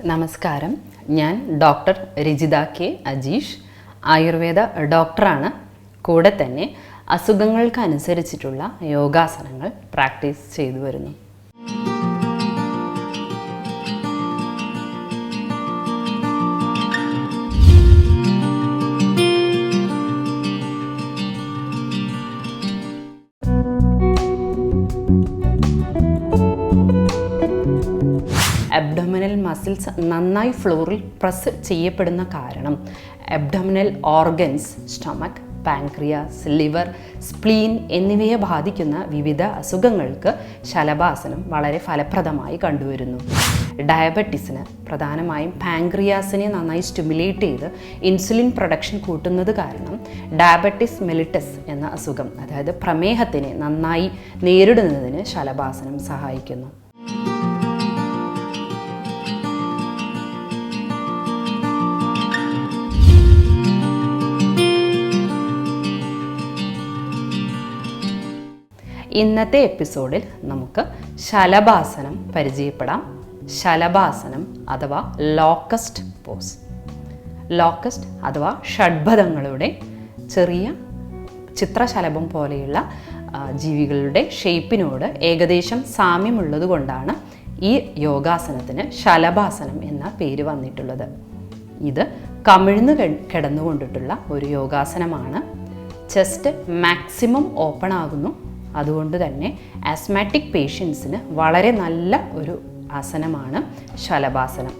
നമസ്കാരം. ഞാൻ doctor Rajitha K Ajeesh, Ayurveda ഡോക്ടറാണ്. കൂടെ തന്നെ അസുഖങ്ങൾക്കനുസരിച്ചിട്ടുള്ള യോഗാസനങ്ങൾ പ്രാക്ടീസ് ചെയ്തു വരുന്നു. അബ്ഡോമിനൽ മസിൽസ് നന്നായി ഫ്ലോറിൽ പ്രസ് ചെയ്യപ്പെടുന്ന കാരണം abdominal organs, stomach, pancreas, liver, spleen എന്നിവയെ ബാധിക്കുന്ന വിവിധ അസുഖങ്ങൾക്ക് ശലഭാസനം വളരെ ഫലപ്രദമായി കണ്ടുവരുന്നു. ഡയബറ്റീസിന് പ്രധാനമായും പാൻക്രിയാസിനെ നന്നായി സ്റ്റിമുലേറ്റ് ചെയ്ത് ഇൻസുലിൻ പ്രൊഡക്ഷൻ കൂട്ടുന്നത് കാരണം ഡയബറ്റിസ് മെലിറ്റസ് എന്ന അസുഖം, അതായത് പ്രമേഹത്തിനെ നന്നായി നേരിടുന്നതിന് ശലഭാസനം സഹായിക്കുന്നു. ഇന്നത്തെ എപ്പിസോഡിൽ നമുക്ക് ശലഭാസനം പരിചയപ്പെടാം. ശലഭാസനം അഥവാ ലോക്കസ്റ്റ് പോസ്. ലോക്കസ്റ്റ് അഥവാ ഷഡ്ഭദങ്ങളുടെ ചെറിയ ചിത്രശലഭം പോലെയുള്ള ജീവികളുടെ ഷേപ്പിനോട് ഏകദേശം സാമ്യമുള്ളത് കൊണ്ടാണ് ഈ യോഗാസനത്തിന് ശലഭാസനം എന്ന പേര് വന്നിട്ടുള്ളത്. ഇത് കമിഴ്ന്ന് കിടന്നുകൊണ്ടിട്ടുള്ള ഒരു യോഗാസനമാണ്. ചെസ്റ്റ് മാക്സിമം ഓപ്പൺ ആകുന്നു. അതുകൊണ്ട് തന്നെ ആസ്മാറ്റിക് പേഷ്യൻസിന് വളരെ നല്ല ഒരു ആസനമാണ് ശലഭാസനം.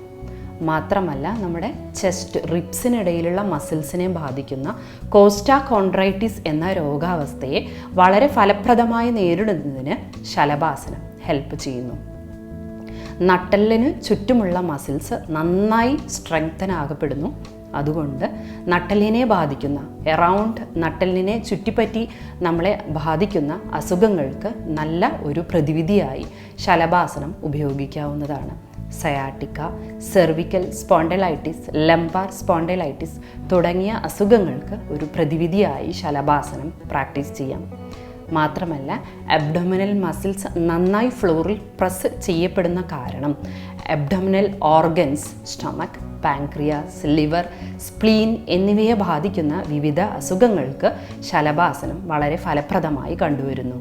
മാത്രമല്ല, നമ്മുടെ ചെസ്റ്റ് റിബ്സിനിടയിലുള്ള മസിൽസിനെ ബാധിക്കുന്ന കോസ്റ്റാകോൺഡ്രൈറ്റിസ് എന്ന രോഗാവസ്ഥയെ വളരെ ഫലപ്രദമായി നേരിടുന്നതിന് ശലഭാസനം ഹെൽപ്പ് ചെയ്യുന്നു. നട്ടെല്ലിന് ചുറ്റുമുള്ള മസിൽസ് നന്നായി സ്ട്രെങ്തൻ ആകപ്പെടുന്നു. അതുകൊണ്ട് നട്ടെല്ലിനെ ബാധിക്കുന്ന, എറൗണ്ട് നട്ടെല്ലിനെ ചുറ്റിപ്പറ്റി നമ്മളെ ബാധിക്കുന്ന അസുഖങ്ങൾക്ക് നല്ല ഒരു പ്രതിവിധിയായി ശലഭാസനം ഉപയോഗിക്കാവുന്നതാണ്. Sciatica, cervical spondylitis, lumbar spondylitis തുടങ്ങിയ അസുഖങ്ങൾക്ക് ഒരു പ്രതിവിധിയായി ശലഭാസനം പ്രാക്ടീസ് ചെയ്യാം. മാത്രമല്ല, അബ്ഡോമിനൽ മസിൽസ് നന്നായി ഫ്ലോറിൽ പ്രസ് ചെയ്യപ്പെടുന്ന കാരണം abdominal organs, stomach, pancreas, liver, spleen എന്നിവയെ ബാധിക്കുന്ന വിവിധ അസുഖങ്ങൾക്ക് ശലഭാസനം വളരെ ഫലപ്രദമായി കണ്ടുവരുന്നു.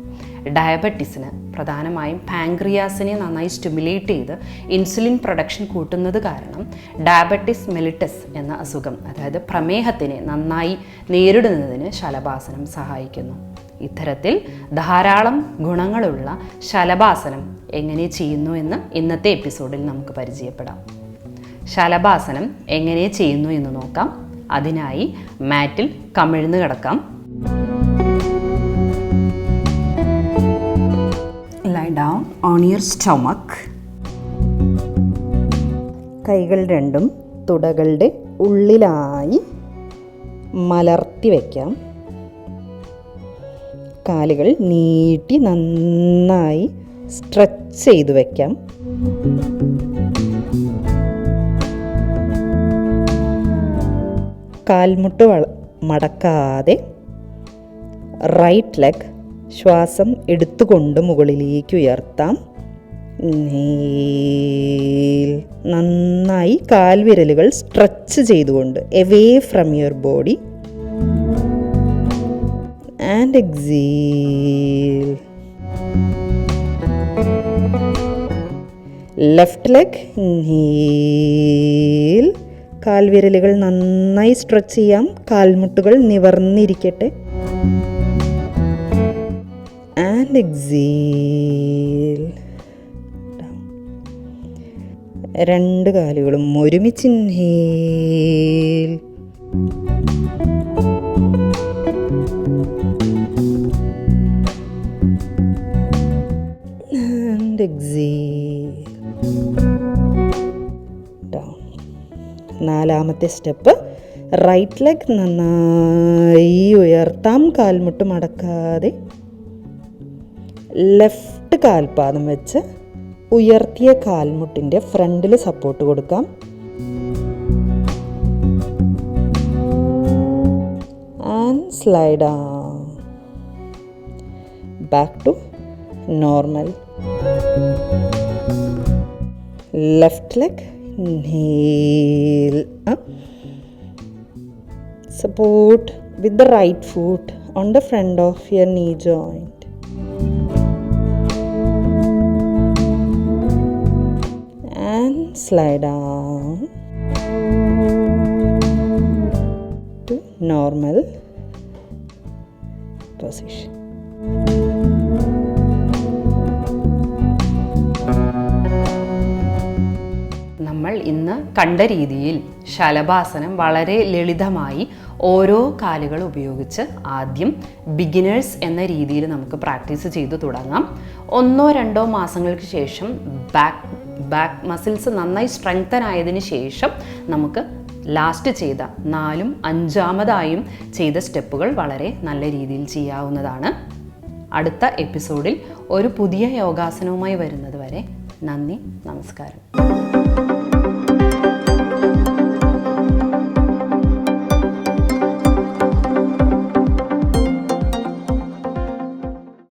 ഡയബറ്റീസിന് പ്രധാനമായും പാൻക്രിയാസിനെ നന്നായി സ്റ്റിമുലേറ്റ് ചെയ്ത് ഇൻസുലിൻ പ്രൊഡക്ഷൻ കൂട്ടുന്നത് കാരണം ഡയബറ്റിസ് മെലിറ്റസ് എന്ന അസുഖം, അതായത് പ്രമേഹത്തിനെ നന്നായി നേരിടുന്നതിന് ശലഭാസനം സഹായിക്കുന്നു. ഇത്തരത്തിൽ ധാരാളം ഗുണങ്ങളുള്ള ശലഭാസനം എങ്ങനെ ചെയ്യുന്നു എന്ന് ഇന്നത്തെ എപ്പിസോഡിൽ നമുക്ക് പരിചയപ്പെടാം. ശലഭാസനം എങ്ങനെ ചെയ്യുന്നു എന്ന് നോക്കാം. അതിനായി മാറ്റിൽ കമിഴ്ന്ന് കിടക്കാം. Lie down on your stomach. കൈകൾ രണ്ടും തുടകളുടെ ഉള്ളിലായി മലർത്തി വയ്ക്കാം. കാലുകൾ നീട്ടി നന്നായി സ്ട്രെച്ച് ചെയ്തു വയ്ക്കാം. കാൽമുട്ട് മടക്കാതെ റൈറ്റ് ലെഗ് ശ്വാസം എടുത്തുകൊണ്ട് മുകളിലേക്ക് ഉയർത്താം. നന്നായി കാൽവിരലുകൾ സ്ട്രെച്ച് ചെയ്തുകൊണ്ട് away from your body and exhale. Left leg, inhale. കാൽവിരലുകൾ നന്നായി സ്ട്രെച്ച് ചെയ്യാം. കാൽമുട്ടുകൾ നിവർന്നിരിക്കട്ടെ. And exhale. രണ്ട് കാലുകളും ഒരുമിച്ച് inhale. Exhale. Down. നാലാമത്തെ സ്റ്റെപ്പ്, റൈറ്റ് ലെഗ് നന്നായി ഉയർത്താം. കാൽമുട്ട് മടക്കാതെ ലെഫ്റ്റ് കാൽപാദം വെച്ച് ഉയർത്തിയ കാൽമുട്ടിൻ്റെ ഫ്രണ്ടിൽ സപ്പോർട്ട് കൊടുക്കാം. And slide down. Back to normal. Left leg, Inhale up. Support with the right foot on the front of your knee joint. And slide down to normal position. നമ്മൾ ഇന്ന് കണ്ട രീതിയിൽ ശലഭാസനം വളരെ ലളിതമായി ഓരോ കാലുകൾ ഉപയോഗിച്ച് ആദ്യം ബിഗിനേഴ്സ് എന്ന രീതിയിൽ നമുക്ക് പ്രാക്ടീസ് ചെയ്തു തുടങ്ങാം. 1-2 മാസങ്ങൾക്ക് ശേഷം ബാക്ക് മസിൽസ് നന്നായി സ്ട്രെങ്തൻ ആയതിനു ശേഷം നമുക്ക് ലാസ്റ്റ് ചെയ്ത 4ാം 5ാമതായും ചെയ്ത സ്റ്റെപ്പുകൾ വളരെ നല്ല രീതിയിൽ ചെയ്യാവുന്നതാണ്. അടുത്ത എപ്പിസോഡിൽ ഒരു പുതിയ യോഗാസനവുമായി വരുന്നത് വരെ നന്ദി, നമസ്കാരം.